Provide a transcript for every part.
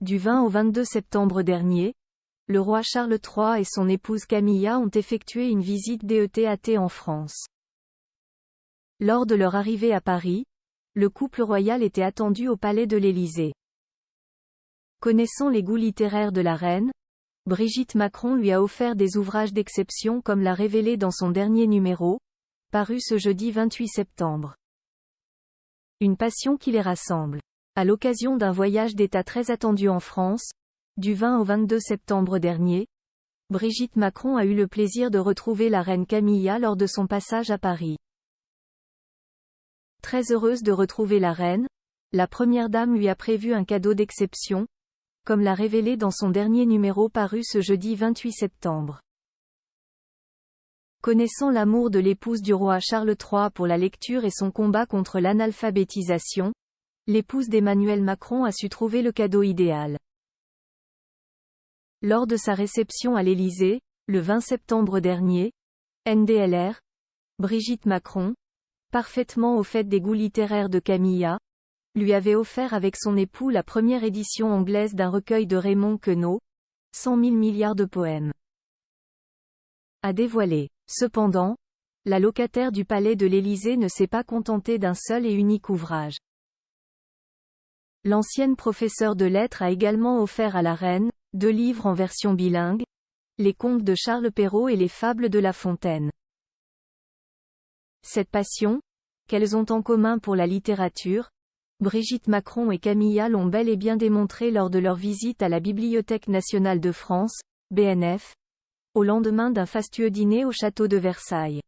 Du 20 au 22 septembre dernier, le roi Charles III et son épouse Camilla ont effectué une visite d'État en France. Lors de leur arrivée à Paris, le couple royal était attendu au palais de l'Élysée. Connaissant les goûts littéraires de la reine, Brigitte Macron lui a offert des ouvrages d'exception comme l'a révélé dans son dernier numéro, paru ce jeudi 28 septembre. Une passion qui les rassemble. À l'occasion d'un voyage d'État très attendu en France, du 20 au 22 septembre dernier, Brigitte Macron a eu le plaisir de retrouver la reine Camilla lors de son passage à Paris. Très heureuse de retrouver la reine, la première dame lui a prévu un cadeau d'exception, comme l'a révélé dans son dernier numéro paru ce jeudi 28 septembre. Connaissant l'amour de l'épouse du roi Charles III pour la lecture et son combat contre l'analphabétisation, l'épouse d'Emmanuel Macron a su trouver le cadeau idéal. Lors de sa réception à l'Élysée, le 20 septembre dernier, NDLR, Brigitte Macron, parfaitement au fait des goûts littéraires de Camilla, lui avait offert avec son époux la première édition anglaise d'un recueil de Raymond Queneau, 100 000 milliards de poèmes. À dévoiler. Cependant, la locataire du palais de l'Élysée ne s'est pas contentée d'un seul et unique ouvrage. L'ancienne professeure de lettres a également offert à la reine 2 livres en version bilingue, les contes de Charles Perrault et les fables de La Fontaine. Cette passion, qu'elles ont en commun pour la littérature, Brigitte Macron et Camilla l'ont bel et bien démontré lors de leur visite à la Bibliothèque nationale de France, BNF, au lendemain d'un fastueux dîner au château de Versailles.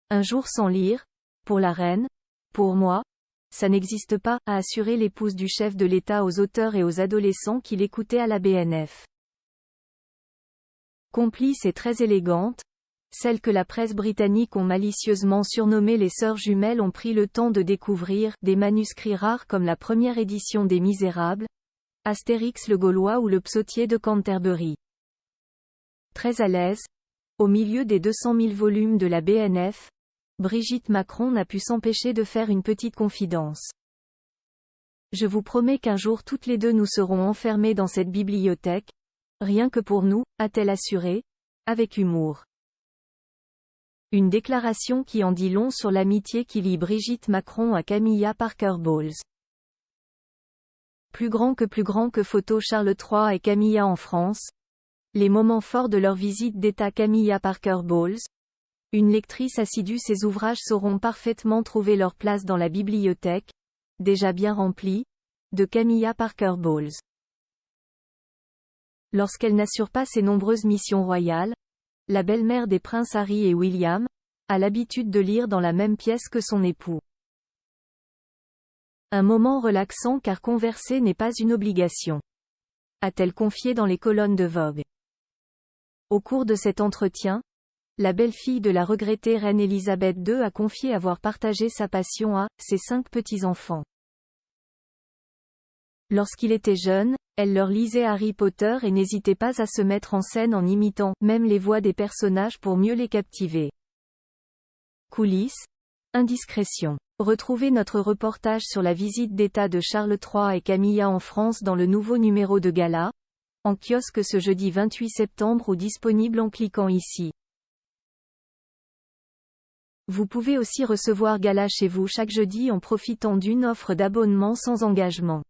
Un jour sans lire, pour la reine, pour moi, ça n'existe pas, a assuré l'épouse du chef de l'État aux auteurs et aux adolescents qui l'écoutaient à la BNF. Complice et très élégante, celles que la presse britannique ont malicieusement surnommées les sœurs jumelles ont pris le temps de découvrir des manuscrits rares comme la première édition des Misérables, Astérix le Gaulois ou le Psautier de Canterbury. Très à l'aise, au milieu des 200 000 volumes de la BNF, Brigitte Macron n'a pu s'empêcher de faire une petite confidence. Je vous promets qu'un jour toutes les deux nous serons enfermées dans cette bibliothèque, rien que pour nous, a-t-elle assuré, avec humour. Une déclaration qui en dit long sur l'amitié qui lie Brigitte Macron à Camilla Parker Bowles. Plus grand que photo Charles III et Camilla en France. Les moments forts de leur visite d'État Camilla Parker Bowles. Une lectrice assidue, ces ouvrages sauront parfaitement trouver leur place dans la bibliothèque, déjà bien remplie, de Camilla Parker Bowles. Lorsqu'elle n'assure pas ses nombreuses missions royales, la belle-mère des princes Harry et William, a l'habitude de lire dans la même pièce que son époux. Un moment relaxant car converser n'est pas une obligation, a-t-elle confié dans les colonnes de Vogue. Au cours de cet entretien, la belle-fille de la regrettée reine Elisabeth II a confié avoir partagé sa passion à ses 5 petits-enfants. Lorsqu'il était jeune, elle leur lisait Harry Potter et n'hésitait pas à se mettre en scène en imitant même les voix des personnages pour mieux les captiver. Coulisses, indiscrétion. Retrouvez notre reportage sur la visite d'État de Charles III et Camilla en France dans le nouveau numéro de Gala, en kiosque ce jeudi 28 septembre ou disponible en cliquant ici. Vous pouvez aussi recevoir Gala chez vous chaque jeudi en profitant d'une offre d'abonnement sans engagement.